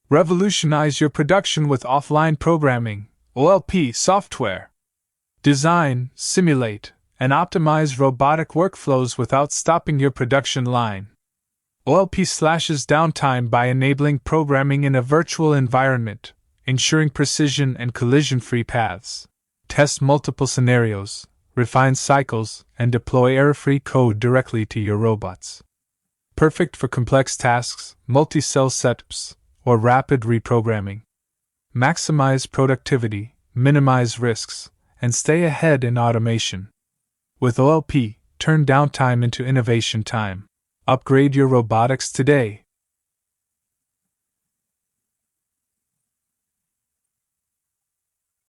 Revolutionize your production with offline programming, OLP software. Design, simulate, and optimize robotic workflows without stopping your production line. OLP slashes downtime by enabling programming in a virtual environment, ensuring precision and collision-free paths. Test multiple scenarios, refine cycles, and deploy error-free code directly to your robots. Perfect for complex tasks, multi-cell setups, or rapid reprogramming. Maximize productivity, minimize risks, and stay ahead in automation. With OLP, turn downtime into innovation time. Upgrade your robotics today.